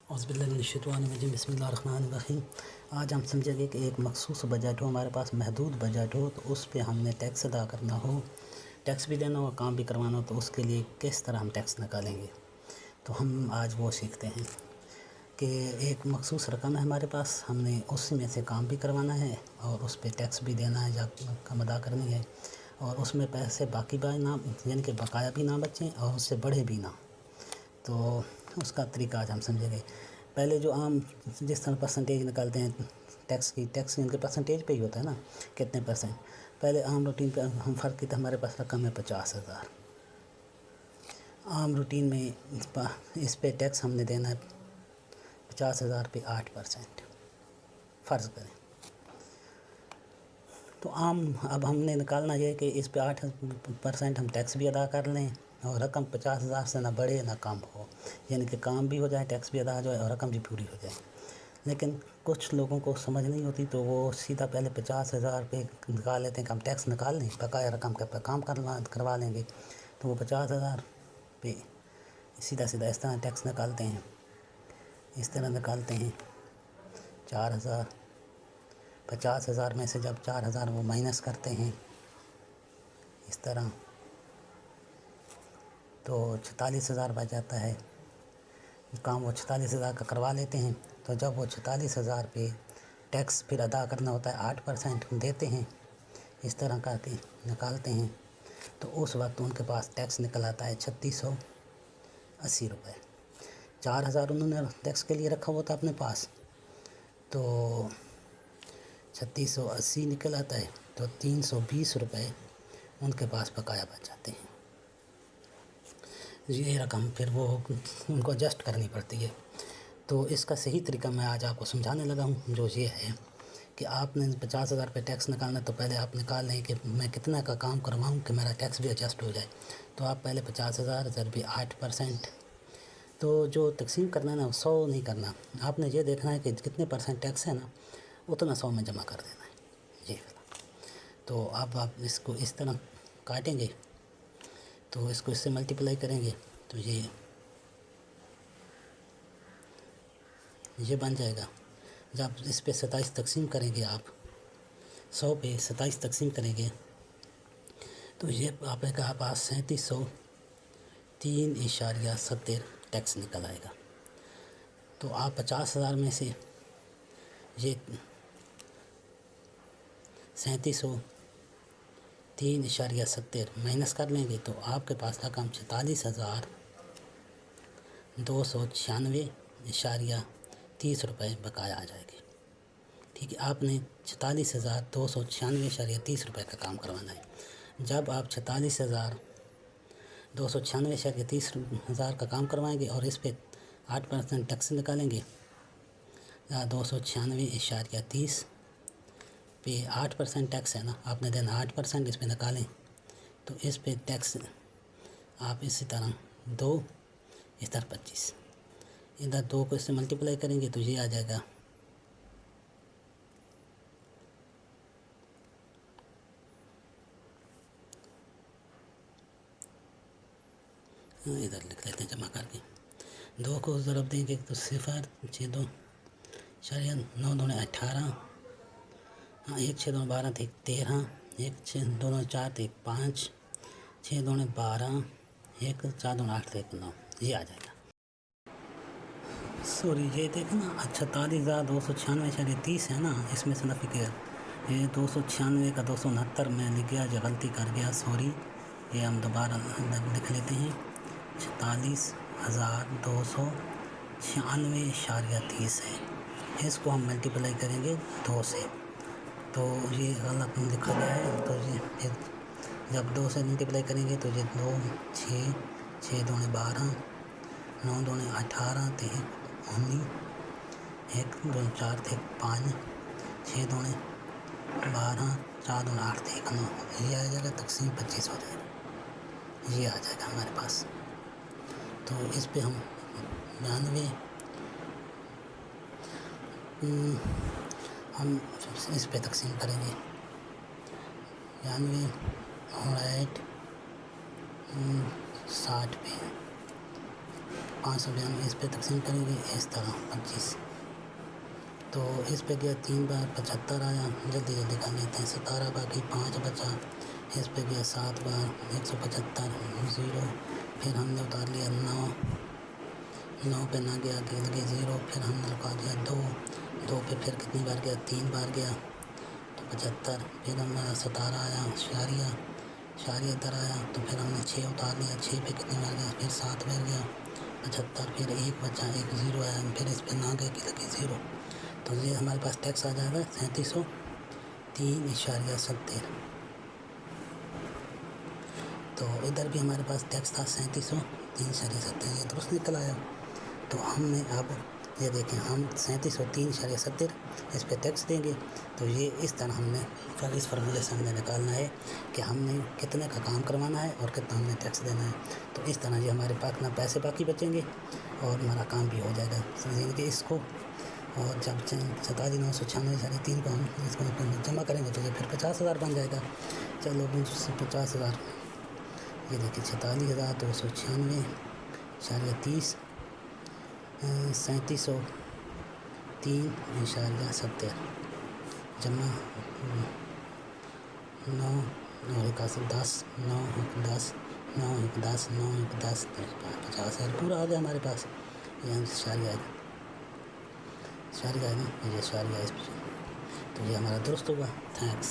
औज़ुबिल्लाहिमिनश्शैतानिर्रजीम बिस्मिल्लाहिर्रहमानिर्रहीम। आज हम समझेंगे कि एक मखसूस बजट हो, हमारे पास महदूद बजट हो, तो उस पे हमने टैक्स अदा करना हो, टैक्स भी देना हो, काम भी करवाना हो, तो उसके लिए किस तरह हम टैक्स निकालेंगे। तो हम आज वो सीखते हैं कि एक मखसूस रकम है हमारे पास, हमने उसी में से काम भी करवाना है और उस पर टैक्स भी देना है या रकम अदा करनी है, और उसमें पैसे बाकी ना, यानी कि बकाया भी ना बचें और उससे बढ़े भी ना। तो उसका तरीका आज हम समझेंगे। पहले जो आम जिस तरह परसेंटेज निकालते हैं टैक्स इनके परसेंटेज पे ही होता है ना, कितने परसेंट। पहले आम रूटीन पे हम फ़र्क की, तो हमारे पास रकम है 50,000। आम रूटीन में इस पे टैक्स हमने देना है 50,000 पे 8% फ़र्ज़ करें। तो अब हमने निकालना ये कि इस पे 8% हम टैक्स भी अदा कर लें और रकम 50,000 से ना बढ़े ना कम हो, यानी कि काम भी हो जाए, टैक्स भी अदा हो जाए और रकम भी पूरी हो जाए। लेकिन कुछ लोगों को समझ नहीं होती, तो वो सीधा पहले 50,000 पे निकाल लेते हैं कि हम टैक्स निकाल लें, बकाया रकम का काम करवा लेंगे। तो वो 50,000 पे सीधा इस तरह टैक्स निकालते हैं, इस तरह निकालते हैं 4,000। 50,000 में से जब 4,000 वो माइनस करते हैं इस तरह, तो 46,000 बच जाता है। काम वो 46,000 का करवा लेते हैं। तो जब वो 46,000 पे टैक्स फिर अदा करना होता है, 8% देते हैं, इस तरह करके निकालते हैं, तो उस वक्त उनके पास टैक्स निकल आता है 3,680 रुपये। 4,000 उन्होंने टैक्स के लिए रखा हुआ था अपने पास, तो 3,680 निकल आता है, तो 320 रुपये उनके पास बकाया बच जाते हैं। ये रकम फिर वो उनको एडजस्ट करनी पड़ती है। तो इसका सही तरीका मैं आज आपको समझाने लगा हूँ, जो ये है कि आपने 50,000 पे टैक्स निकालना, तो पहले आप निकाल लें कि मैं कितना का काम करवाऊँ कि मेरा टैक्स भी एडजस्ट हो जाए। तो आप पहले 50,000 ज़रबी 8%, तो जो तकसीम करना है ना, 100 नहीं करना, आपने ये देखना है कि कितने परसेंट टैक्स है ना, उतना 100 में जमा कर देना है। ये तो अब आप इसको इस तरह काटेंगे, तो इसको इससे मल्टीप्लाई करेंगे, तो ये बन जाएगा। जब इस पे 27 तकसीम करेंगे, आप 100 पे 27 तकसीम करेंगे, तो ये आपके पास 3703.70 टैक्स निकल आएगा। तो आप 50,000 में से ये 3703.70 माइनस कर लेंगे, तो आपके पास रकम 46,296.30 रुपये बकाया आ जाएगी। ठीक है, आपने 46,296.30 रुपये का काम करवाना है। जब आप 46,296.30 का काम करवाएंगे और इस पे 8% टैक्स निकालेंगे, 296.30 पे 8% टैक्स है ना, आपने देना 8%, इस पे निकालें, तो इस पे टैक्स आप इसी तरह 2 इस तरह 25, इधर 2 को इससे मल्टीप्लाई करेंगे, तो ये आ जाएगा इधर लिख लेते हैं जमा करके। 2 को ज़रब देंगे तो 0, 6 2 9 2 18, हाँ 1 6 2 12 थे 13, 1 6 2 4 थे 5, 6 2 12, 1 4 2 8 थे 9, ये आ जाएगा। सॉरी, ये देखो ना, 46,296.30 है ना, इसमें से ना फिक्र ये 296 का 269 में लिख गया, जो गलती कर गया, सॉरी। ये हम दोबारा लिख लेते हैं, 46,296.30 है। इसको हम मल्टीप्लाई करेंगे 2 से, तो ये गलत लिखा गया है। तो ये फिर जब 2 से मल्टीप्लाई करेंगे, तो ये 2 6 6 2 12, 9 2 18 थे 19, 1 2 4 थे 5, 6 2 12, 4 2 8 थे 9, ये आ जाएगा। तकसीम 25 हो जाएगा, ये आ जाएगा हमारे पास। तो इस पे हम 92 हम इस पे तकसीम करेंगे, 92 और 8 60 पे 592 اس پہ تقسیم کریں گے اس طرح 25. تو اس پہ گیا 3 بار 75 آیا. جلدی جلدی کر لیتے ہیں. 17 باقی 5 بچا. اس پہ گیا 7 بار 175 0. پھر ہم نے اتار لیا 9 پہ نہ گیا کہ لگے 0. پھر ہم نے لگا دیا 2 پہ پھر کتنی بار گیا 3 بار گیا تو 75. پھر ہمارا 17 آیا اشاریہ ادھر آیا تو پھر ہم نے 6 اتار لیا. 6 پہ کتنی بار گیا پھر 7 بار گیا 75. پھر 1 بچا 1 0 آیا. پھر اس پہ نہ گئے کہ لگے 0. تو یہ ہمارے پاس ٹیکس آ جائے گا 3703.70. تو ادھر بھی ہمارے پاس ٹیکس تھا 3703.70. یہ درست نکل آیا. تو ہم نے اب یہ دیکھیں ہم 3703.70 اس پہ ٹیکس دیں گے. تو یہ اس طرح ہم نے اس فارمولے سے ہم نے نکالنا ہے کہ ہم نے کتنے کا کام کروانا ہے اور کتنا ہم نے ٹیکس دینا ہے. تو اس طرح یہ ہمارے پاس نہ پیسے باقی بچیں گے اور ہمارا کام بھی ہو جائے گا. سمجھیں کہ اس کو اور جب 47,996.3 کو ہم اس کو جمع کریں گے تو یہ پھر 50,000 بن جائے گا. چلو 50,000 یہ دیکھیں 46,296.30 3703.70 جمع 9 اور 10 9 10 9 10 9 10 50,000 پورا آ گیا ہمارے پاس. یہ اشاریہ ہے نا یہ اشاریہ ہے. تو یہ ہمارا درست ہوگا. تھینکس.